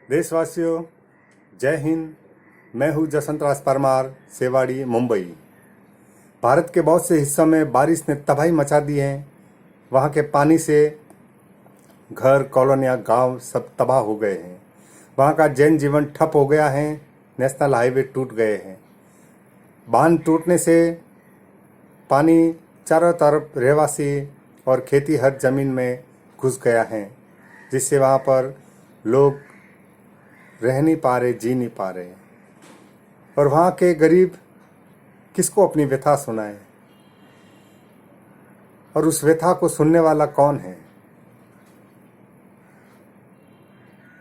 देशवासियों, जय हिंद। मैं हूँ जसवंत राज परमार, सेवाड़ी, मुंबई। भारत के बहुत से हिस्सों में बारिश ने तबाही मचा दी है। वहाँ के पानी से घर, कॉलोनियाँ, गांव सब तबाह हो गए हैं। वहाँ का जनजीवन ठप हो गया है। नेशनल हाईवे टूट गए हैं। बांध टूटने से पानी चारों तरफ रहवासी और खेती हर जमीन में घुस गया है, जिससे वहाँ पर लोग रह नहीं पा रहे, जी नहीं पा रहे। और वहाँ के गरीब किसको अपनी व्यथा सुनाए, और उस व्यथा को सुनने वाला कौन है?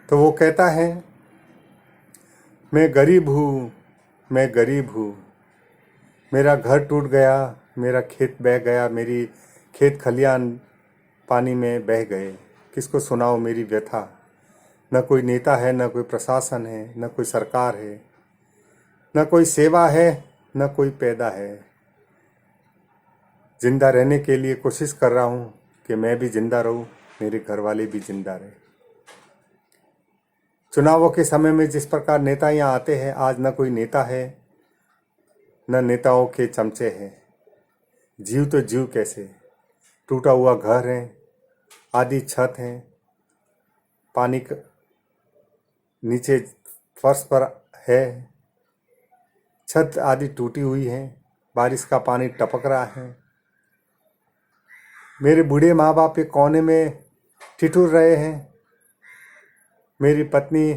तो वो कहता है, मैं गरीब हूँ, मैं गरीब हूँ, मेरा घर टूट गया, मेरा खेत बह गया, मेरी खेत खलियान पानी में बह गए। किसको सुनाओ मेरी व्यथा? न कोई नेता है, न कोई प्रशासन है, न कोई सरकार है, न कोई सेवा है, न कोई पैदा है। जिंदा रहने के लिए कोशिश कर रहा हूँ कि मैं भी जिंदा रहूँ, मेरे घर वाले भी जिंदा रहे। चुनावों के समय में जिस प्रकार नेता यहाँ आते हैं, आज न कोई नेता है, न नेताओं के चमचे हैं। जीव तो जीव कैसे? टूटा हुआ घर है, आधी छत है, पानी नीचे फर्श पर है, छत आधी टूटी हुई है, बारिश का पानी टपक रहा है। मेरे बूढ़े माँ बाप एक कोने में ठिठुर रहे हैं। मेरी पत्नी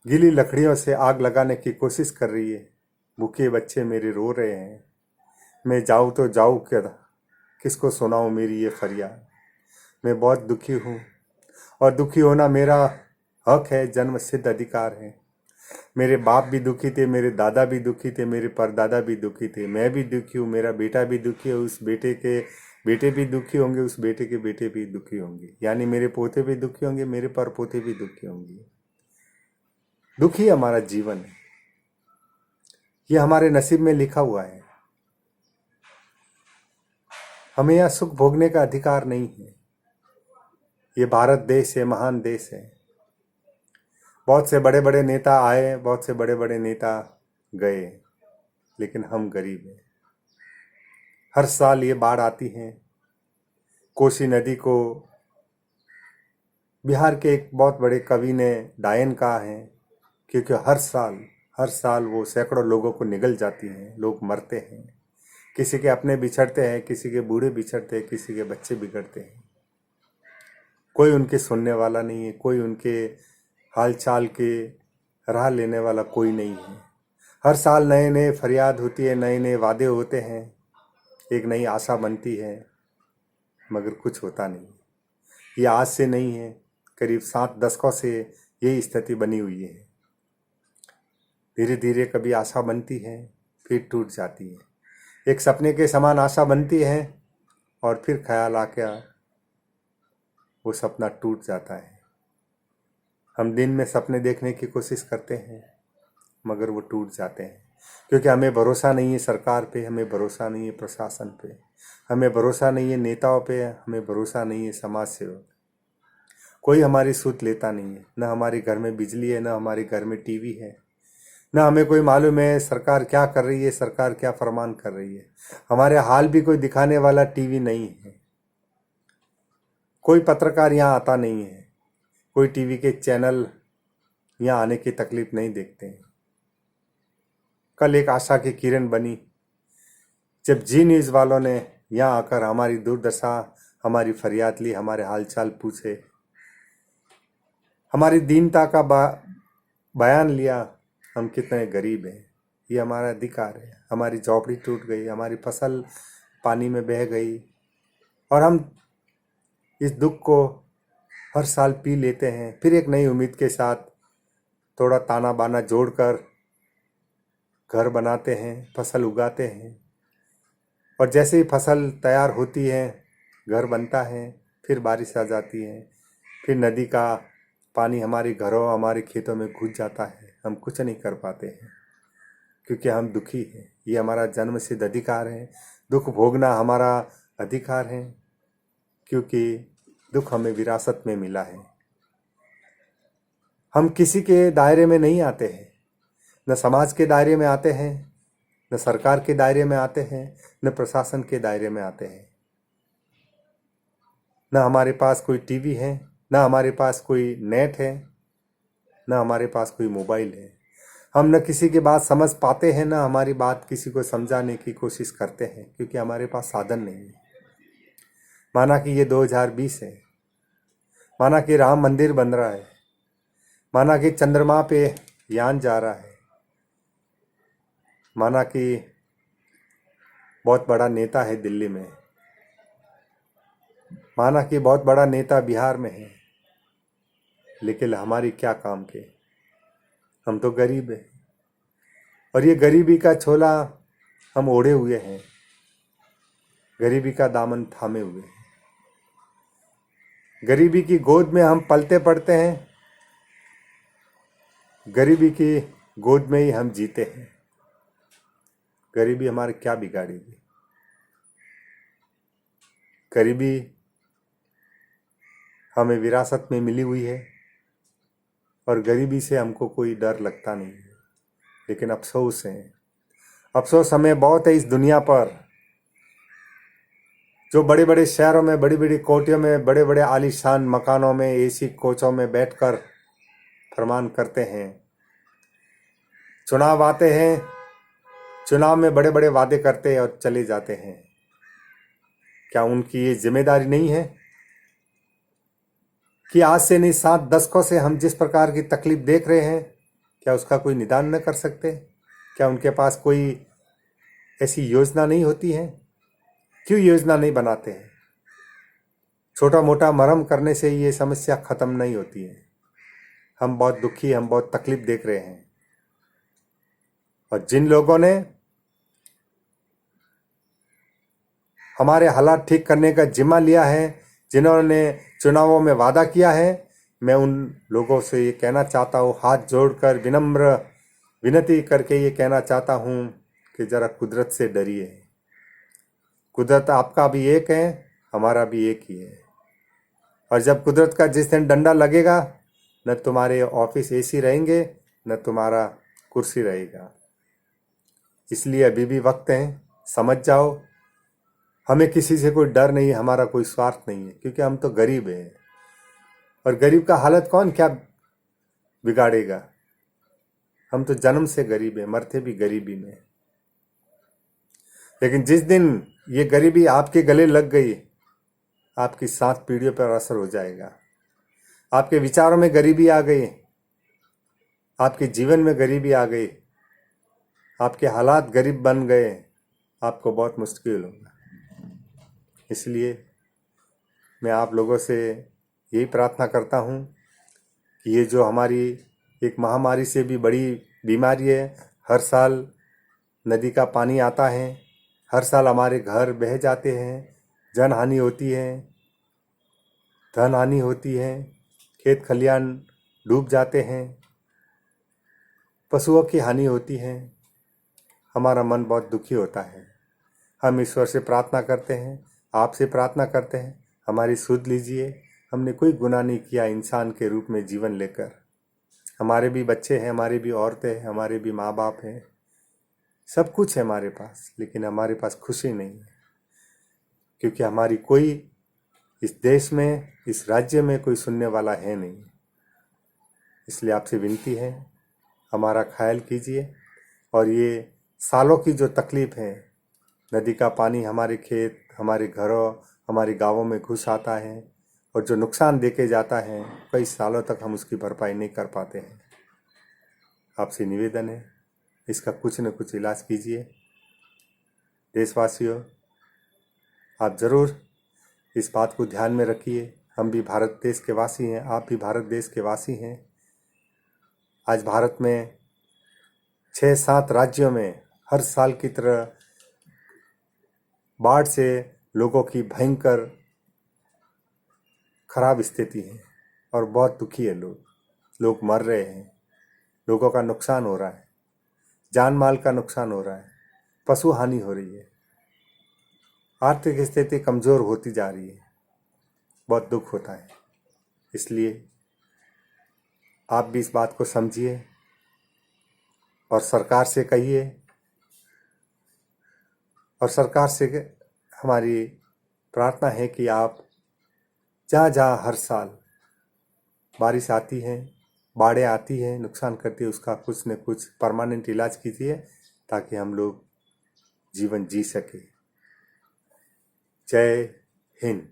गीली लकड़ियों से आग लगाने की कोशिश कर रही है। भूखे बच्चे मेरे रो रहे हैं। मैं जाऊँ तो जाऊँ क्या? किसको सुनाऊँ मेरी ये फरियाद? मैं बहुत दुखी हूँ, और दुखी होना मेरा हक है, जन्म सिद्ध अधिकार है। मेरे बाप भी दुखी थे, मेरे दादा भी दुखी थे, मेरे परदादा भी दुखी थे। मैं भी दुखी हूँ, मेरा बेटा भी दुखी है, उस बेटे के बेटे भी दुखी होंगे, उस बेटे के बेटे भी दुखी होंगे, यानी मेरे पोते भी दुखी होंगे, मेरे परपोते भी दुखी होंगे। दुखी हमारा जीवन है, ये हमारे नसीब में लिखा हुआ है। हमें यह सुख भोगने का अधिकार नहीं है। ये भारत देश है, महान देश है। बहुत से बड़े बड़े नेता आए, बहुत से बड़े बड़े नेता गए, लेकिन हम गरीब हैं। हर साल ये बाढ़ आती है। कोसी नदी को बिहार के एक बहुत बड़े कवि ने डायन कहा है, क्योंकि हर साल वो सैकड़ों लोगों को निगल जाती हैं, लोग मरते हैं। किसी के अपने बिछड़ते हैं, किसी के बूढ़े बिछड़ते हैं, किसी के बच्चे बिगड़ते हैं। कोई उनके सुनने वाला नहीं है, कोई उनके हाल चाल के राह लेने वाला कोई नहीं है। हर साल नए नए फरियाद होती है, नए नए वादे होते हैं, एक नई आशा बनती है, मगर कुछ होता नहीं। ये आज से नहीं है, करीब 7 दशकों से यही स्थिति बनी हुई है। धीरे धीरे कभी आशा बनती है, फिर टूट जाती है। एक सपने के समान आशा बनती है, और फिर ख्याल आके वो सपना टूट जाता है। हम दिन में सपने देखने की कोशिश करते हैं, मगर वो टूट जाते हैं, क्योंकि हमें भरोसा नहीं है सरकार पे, हमें भरोसा नहीं है प्रशासन पे, हमें भरोसा नहीं है नेताओं पे, हमें भरोसा नहीं है समाज सेवक। कोई हमारी सुध लेता नहीं है। न हमारे घर में बिजली है, न हमारे घर में टीवी है, न हमें कोई मालूम है सरकार क्या कर रही है, सरकार क्या फरमान कर रही है। हमारे हाल भी कोई दिखाने वाला टीवी नहीं है। कोई पत्रकार यहाँ आता नहीं है, कोई टीवी के चैनल यहाँ आने की तकलीफ नहीं देखते हैं। कल एक आशा की किरण बनी जब जी न्यूज़ वालों ने यहाँ आकर हमारी दुर्दशा, हमारी फरियाद ली, हमारे हालचाल पूछे, हमारी दीनता का बयान लिया। हम कितने गरीब हैं, ये हमारा अधिकार है। हमारी झोपड़ी टूट गई, हमारी फसल पानी में बह गई, और हम इस दुख को हर साल पी लेते हैं। फिर एक नई उम्मीद के साथ थोड़ा ताना बाना जोड़कर घर बनाते हैं, फसल उगाते हैं, और जैसे ही फसल तैयार होती है, घर बनता है, फिर बारिश आ जाती है, फिर नदी का पानी हमारे घरों, हमारे खेतों में घुस जाता है। हम कुछ नहीं कर पाते हैं, क्योंकि हम दुखी हैं। ये हमारा जन्म सिद्ध अधिकार है। दुख भोगना हमारा अधिकार है, क्योंकि दुख हमें विरासत में मिला है। हम किसी के दायरे में नहीं आते हैं, न समाज के दायरे में आते हैं, न सरकार के दायरे में आते हैं, न प्रशासन के दायरे में आते हैं। न हमारे पास कोई टीवी है, न हमारे पास कोई नेट है, न हमारे पास कोई मोबाइल है। हम न किसी की बात समझ पाते हैं, न हमारी बात किसी को समझाने की कोशिश करते हैं, क्योंकि हमारे पास साधन नहीं है। माना कि ये 2020 है, माना कि राम मंदिर बन रहा है, माना कि चंद्रमा पे यान जा रहा है, माना कि बहुत बड़ा नेता है दिल्ली में, माना कि बहुत बड़ा नेता बिहार में है, लेकिन हमारी क्या काम के? हम तो गरीब हैं, और ये गरीबी का छोला हम ओढ़े हुए हैं, गरीबी का दामन थामे हुए हैं। गरीबी की गोद में हम पलते पड़ते हैं, गरीबी की गोद में ही हम जीते हैं। गरीबी हमारे क्या बिगाड़ेगी? गरीबी हमें विरासत में मिली हुई है, और गरीबी से हमको कोई डर लगता नहीं है। लेकिन अफसोस है, अफसोस हमें बहुत है इस दुनिया पर, जो बड़े बड़े शहरों में, बड़ी बड़ी कोठियों में, बड़े बड़े आलीशान मकानों में, एसी कोचों में बैठकर फरमान करते हैं। चुनाव आते हैं, चुनाव में बड़े बड़े वादे करते हैं और चले जाते हैं। क्या उनकी ये जिम्मेदारी नहीं है कि आज से नहीं 7 दशकों से हम जिस प्रकार की तकलीफ देख रहे हैं, क्या उसका कोई निदान न कर सकते? क्या उनके पास कोई ऐसी योजना नहीं होती है? क्यों योजना नहीं बनाते हैं? छोटा मोटा मरहम करने से ये समस्या खत्म नहीं होती है। हम बहुत दुखी, हम बहुत तकलीफ देख रहे हैं, और जिन लोगों ने हमारे हालात ठीक करने का जिम्मा लिया है, जिन्होंने चुनावों में वादा किया है, मैं उन लोगों से ये कहना चाहता हूँ, हाथ जोड़कर विनम्र विनती करके ये कहना चाहता हूँ कि जरा कुदरत से डरिए। कुदरत आपका भी एक है, हमारा भी एक ही है, और जब कुदरत का जिस दिन डंडा लगेगा, न तुम्हारे ऑफिस एसी रहेंगे, न तुम्हारा कुर्सी रहेगा। इसलिए अभी भी वक्त है, समझ जाओ। हमें किसी से कोई डर नहीं है, हमारा कोई स्वार्थ नहीं है, क्योंकि हम तो गरीब हैं, और गरीब का हालत कौन क्या बिगाड़ेगा? हम तो जन्म से गरीब हैं, मरते भी गरीबी में। लेकिन जिस दिन ये गरीबी आपके गले लग गई, आपकी 7 पीढ़ियों पर असर हो जाएगा। आपके विचारों में गरीबी आ गई, आपके जीवन में गरीबी आ गई, आपके हालात गरीब बन गए, आपको बहुत मुश्किल होगा। इसलिए मैं आप लोगों से यही प्रार्थना करता हूँ कि ये जो हमारी एक महामारी से भी बड़ी बीमारी है, हर साल नदी का पानी आता है, हर साल हमारे घर बह जाते हैं, जन हानि होती है, धन हानि होती है, खेत खलियान डूब जाते हैं, पशुओं की हानि होती है। हमारा मन बहुत दुखी होता है। हम ईश्वर से प्रार्थना करते हैं, आपसे प्रार्थना करते हैं, हमारी सुध लीजिए। हमने कोई गुनाह नहीं किया इंसान के रूप में जीवन लेकर। हमारे भी बच्चे हैं, हमारी भी औरतें हैं, हमारे भी माँ बाप हैं, सब कुछ है हमारे पास, लेकिन हमारे पास खुशी नहीं है, क्योंकि हमारी कोई इस देश में, इस राज्य में कोई सुनने वाला है नहीं। इसलिए आपसे विनती है, हमारा ख्याल कीजिए। और ये सालों की जो तकलीफ है, नदी का पानी हमारे खेत, हमारे घरों, हमारे गांवों में घुस आता है, और जो नुकसान देके जाता है, कई सालों तक हम उसकी भरपाई नहीं कर पाते हैं। आपसे निवेदन है, इसका कुछ न कुछ इलाज कीजिए। देशवासियों, आप ज़रूर इस बात को ध्यान में रखिए। हम भी भारत देश के वासी हैं, आप भी भारत देश के वासी हैं। आज भारत में 6-7 राज्यों में हर साल की तरह बाढ़ से लोगों की भयंकर खराब स्थिति है, और बहुत दुखी है लोग मर रहे हैं, लोगों का नुकसान हो रहा है, जान माल का नुकसान हो रहा है, पशु हानि हो रही है, आर्थिक स्थिति कमज़ोर होती जा रही है। बहुत दुख होता है। इसलिए आप भी इस बात को समझिए और सरकार से कहिए, और सरकार से हमारी प्रार्थना है कि आप जहाँ जहाँ हर साल बारिश आती है, बाढ़ें आती हैं, नुकसान करती है, उसका कुछ न कुछ परमानेंट इलाज कीजिए ताकि हम लोग जीवन जी सके। जय हिंद।